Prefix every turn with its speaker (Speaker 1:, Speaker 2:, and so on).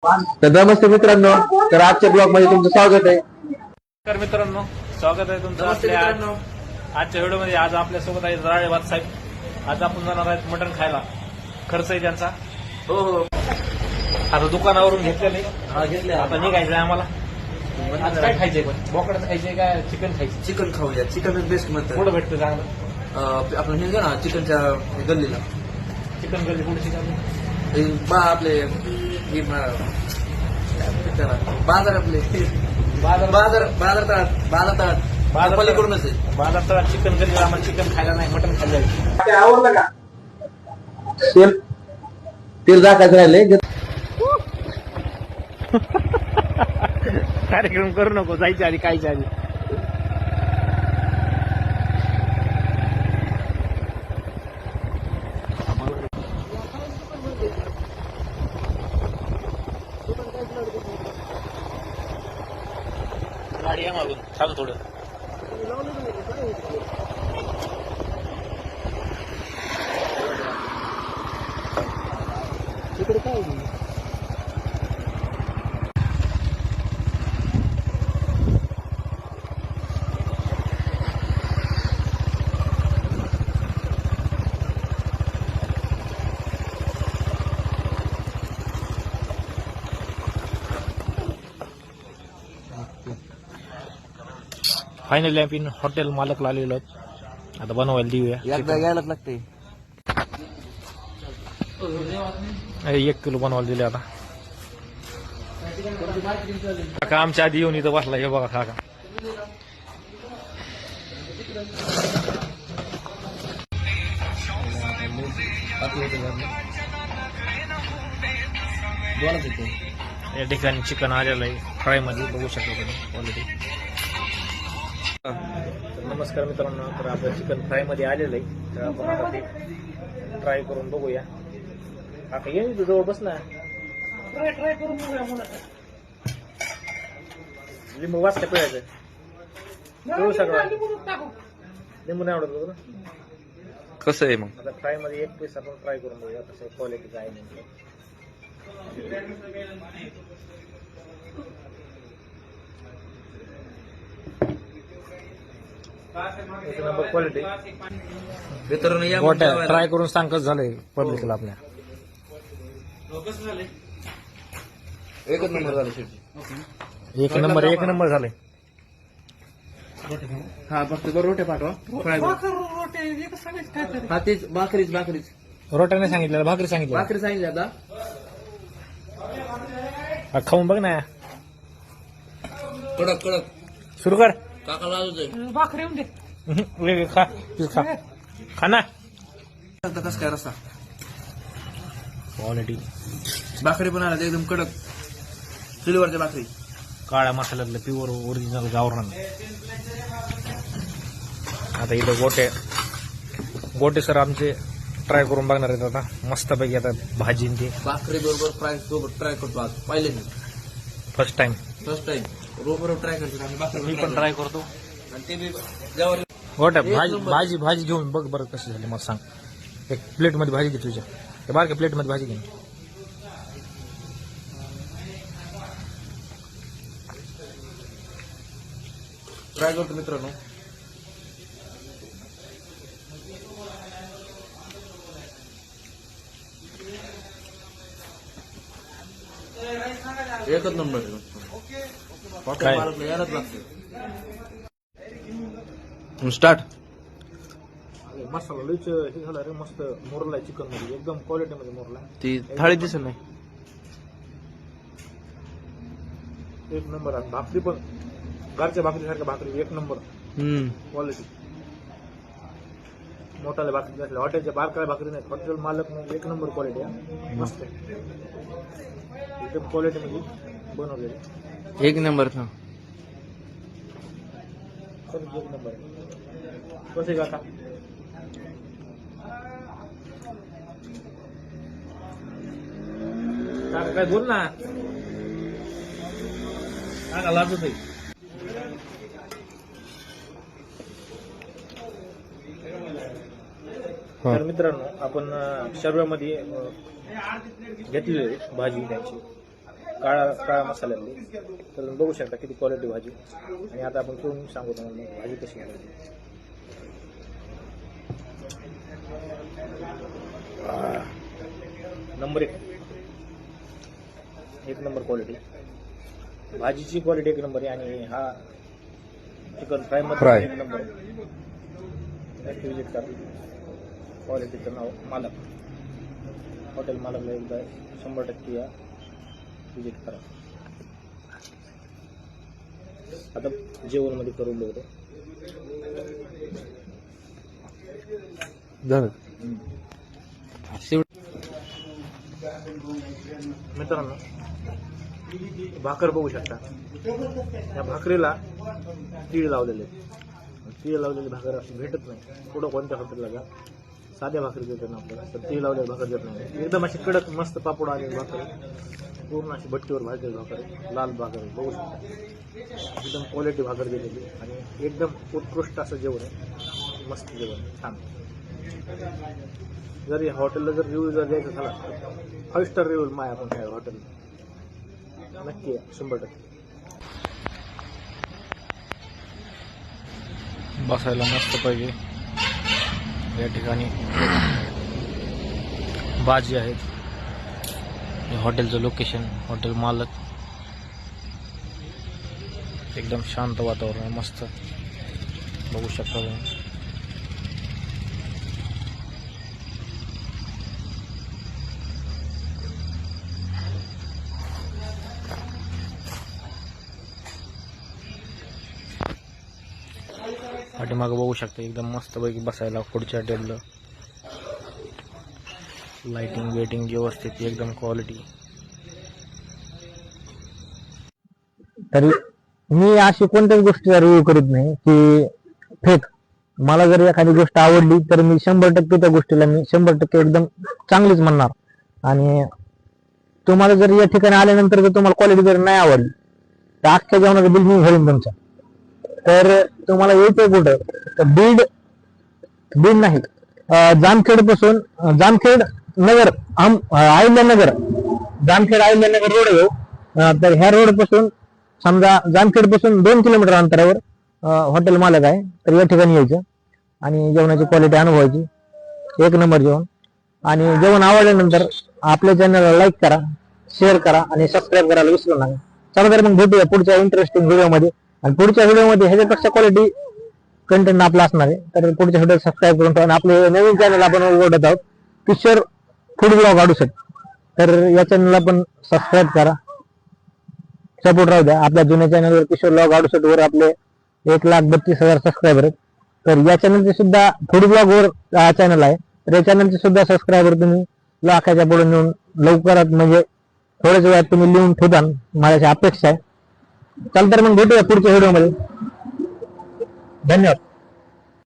Speaker 1: तर नमस्ते मित्रांनो, तर आजच्या ब्लॉग मध्ये तुमचं स्वागत आहे.
Speaker 2: नमस्कार मित्रांनो, स्वागत आहे तुमचं आपल्या आजच्या व्हिडिओमध्ये. आज आपल्यासोबत आहे राळेबाद साहेब. आज आपण जाणार आहेत मटण खायला. खर्च आहे त्यांचा.
Speaker 1: हो हो,
Speaker 2: आता दुकानावरून घेतलेलं आता निघायचंय आम्हाला. आज काय खायचंय? पण बोकडाचं खायचंय का चिकन खायचं?
Speaker 1: चिकन खाऊया. चिकन बेस्ट म्हणतात.
Speaker 2: कुठं भेटतं चांगलं?
Speaker 1: आपण हे ना चिकनच्या गल्लीला.
Speaker 2: चिकन गल्ली कुठे चिकन?
Speaker 1: आपले बाजार आपले
Speaker 2: बाजार
Speaker 1: बाजार बाजार तळात बाजार तळात पलीकडूनच आहे.
Speaker 2: बाजार तळात चिकन गल्ली. आम्हाला चिकन खायला नाही, मटण खायला जायचं.
Speaker 1: आवडलं का? तेल टाकायचं राहिले.
Speaker 2: कार्यक्रम करू नको, जायच्या आधी खायच्या आधी. गाडी आहे मागून, चालू थोडं. तिकडे काय फायनली आपण हॉटेल मालकला आलेलो आहोत. आता बनवायला देऊया.
Speaker 1: एकदा यायलाच लागते.
Speaker 2: 1 किलो बनवायला दिले. आता काका आमच्या आधी येऊन इथं बसला. हे बघा काका. या ठिकाणी चिकन आलेलं आहे फ्राय मध्ये, बघू शकता तुम्ही क्वालिटी. नमस्कार मित्रांनो, तर आपलं चिकन फ्राय मध्ये आलेलं आहे. तर आपण आता ते ट्राय करून बघूया. आता ये इथं जवळ बस ना. ट्राय करून बघूया. मुलं लिंबू वाचता पिळायचं कळू सगळं. लिंबू नाही आवडत बरोबर.
Speaker 1: कसं आहे मग?
Speaker 2: आता फ्राय मध्ये एक पीस आपण ट्राय करून बघूया कसं क्वालिटीचं आहे नेमकं. एक नंबर क्वालिटी.
Speaker 1: मित्रांनो या
Speaker 2: ट्राय करून सांग कसं झालंय पब्लिकला आपल्या.
Speaker 1: एकच नंबर झाला शेवटी.
Speaker 2: एक नंबर झालंय.
Speaker 1: हा फक्त बरं रोटे पाठवा. हा तेच भाकरीच
Speaker 2: रोट्या नाही सांगितलं, भाकरी सांगितलं.
Speaker 1: भाकरी सांगितली आता.
Speaker 2: खाऊन बघ ना.
Speaker 1: कडक
Speaker 2: सुरू कर.
Speaker 1: काका लावतोय.
Speaker 2: खा खा ना.
Speaker 1: कसं काय रस्ता
Speaker 2: क्वालिटी.
Speaker 1: भाकरी पण आला एकदम कडक चुलीवरच्या भाकरी.
Speaker 2: काळ्या मसाल्यातलं प्युअर ओरिजिनल गावरान. आता इथं गोटे सर आमचे ट्राय करून बघणार आहेत. आता मस्तपैकी आता भाजी ते
Speaker 1: भाकरी बरोबर फ्राय सोबत ट्राय करतो. आज पाहिले मी
Speaker 2: फर्स्ट टाइम
Speaker 1: बरोबर ट्राय करतो. आणि भाकरी
Speaker 2: मी पण ट्राय करतो.
Speaker 1: आणि ते बी जेव्हा
Speaker 2: गोट्या भाजी घेऊन बघ बरं कशी झाली. मला सांग. एक प्लेट मध्ये भाजी घे तुझ्या. ते बारक्या प्लेट मध्ये भाजी घे.
Speaker 1: ट्राय करतो मित्रांनो. एकच नंबर
Speaker 2: काय?
Speaker 1: यायलाच लागते. स्टार्ट.
Speaker 2: मसाला लईच हे झालं रे. मस्त मोरलाय चिकन मध्ये, एकदम क्वालिटी मध्ये मोरलाय.
Speaker 1: ती थाळी दिसत नाही.
Speaker 2: एक नंबर आहे. भाकरी पण घरच्या भाकरी सारख्या भाकरी एक नंबर क्वालिटी. मोठाल्या भाकरी नसल्या, हॉटेलच्या बारकाल्या भाकरी नाही. हॉटेल मालक म्हणजे एक नंबर क्वालिटी आहे. मस्त आहे. एकदम क्वालिटी मध्ये बनवलेली.
Speaker 1: एक नंबर था.
Speaker 2: एक नंबर आहे. कसे काका? काका काय बोल ना. काका लाजत आहे. तर मित्रांनो आपण शर्व्यामध्ये घेतलेली भाजी त्यांची काळा काळा मसाल्यातली. तर तुम्ही बघू शकता किती क्वालिटी भाजी. आणि आता आपण करून सांगू तुम्हाला भाजी कशी करायची. नंबर एक नंबर क्वालिटी भाजीची क्वालिटी एक नंबर आहे. आणि हा चिकन फ्राय एक नंबर आहे. नक्की विजिट करा. क्वालिटीचं नाव मालक, हॉटेल मालकला एकदा 100% या विजिट करा. आता जेवणमध्ये करून बघतो. मित्रांनो भाकर बघू शकता. या भाकरीला तीळ लावलेले. तीळ लावलेली भाकर अशी भेटत नाही कुठं कोणत्या हॉटेलला जा. साध्या भाकरी देतात ना आपल्याला, तर तीळ लावलेली भाकर देत नाही. एकदम अशी कडक मस्त पापड आलेली भाकर, पूर्ण अशी भट्टीवर भाजलेली भाकर, लाल भाकर बघू शकता. एकदम क्वालिटी भाकर दिलेली आणि एकदम उत्कृष्ट असं जेवण आहे. मस्त जेवण छान. जर या हॉटेलला जर रिव्ह्यू जर द्यायचा झाला तर 5 स्टार रिव्ह्यू माय आपण ह्या हॉटेल नक्की 100%.
Speaker 3: बसायला मस्त पाहिजे. या ठिकाणी बाजी आहेत. हे हॉटेलचं लोकेशन, हॉटेल मालक. एकदम शांत वातावरण आहे, मस्त बघू शकता तुम्ही. पाठीमागं बघू शकता एकदम मस्त पैकी बसायला खुर्च्या, टेबल, लाइटिंग वेटिंग व्यवस्थित एकदम क्वालिटी.
Speaker 4: तरी मी अशी कोणत्याच गोष्टीचा रिव्ह्यू करीत नाही की फेक. मला जर एखादी गोष्ट आवडली तर मी 100% त्या गोष्टीला मी 100% एकदम चांगलीच म्हणणार. आणि तुम्हाला जर या ठिकाणी आल्यानंतर जर तुम्हाला क्वालिटी जर नाही आवडली तर अख्ख्या जेवणाचं बिल मी भरेन तुमच्या. तर तुम्हाला यायचंय कुठं तर बीड नाही, जामखेड पासून जामखेड नगर अहिल्यानगर, जामखेड अहिल्यानगर रोड आहे. तर ह्या रोड पासून समजा जामखेड पासून 2 किलोमीटर अंतरावर हॉटेल मालक आहे. तर या ठिकाणी यायचं आणि जेवणाची क्वालिटी अनुभवायची. एक नंबर जेवण. आणि जेवण आवडल्यानंतर आपल्या चॅनलला लाईक करा, शेअर करा आणि सबस्क्राईब करायला विसरू नका. चला तर मग भेटूया पुढच्या इंटरेस्टिंग व्हिडिओमध्ये. आणि पुढच्या व्हिडिओमध्ये ह्याच्यापेक्षा क्वालिटी कंटेंट आपला असणार आहे. तर पुढच्या व्हिडिओ सबस्क्राईब करून ठेवा. आपले नवीन चॅनल आपण उघडत आहोत, किशोर फूड ब्लॉग आडूसट. तर या चॅनलला पण सबस्क्राईब करा, सपोर्ट राहू द्या. आपल्या जुन्या चॅनलवर किशोर ब्लॉग आडूसट वर आपले 1,32,000 सबस्क्रायबर आहेत. तर या चॅनलचे सुद्धा फूड ब्लॉग वर चॅनल आहे. तर या चॅनलचे सुद्धा सबस्क्रायबर तुम्ही लाखाच्या पुढे नेऊन लवकरात म्हणजे थोड्याच वेळात तुम्ही लिहून ठेवता, माझ्याशी अपेक्षा आहे. चल तर मग भेटूया पुढच्या व्हिडिओमध्ये. धन्यवाद.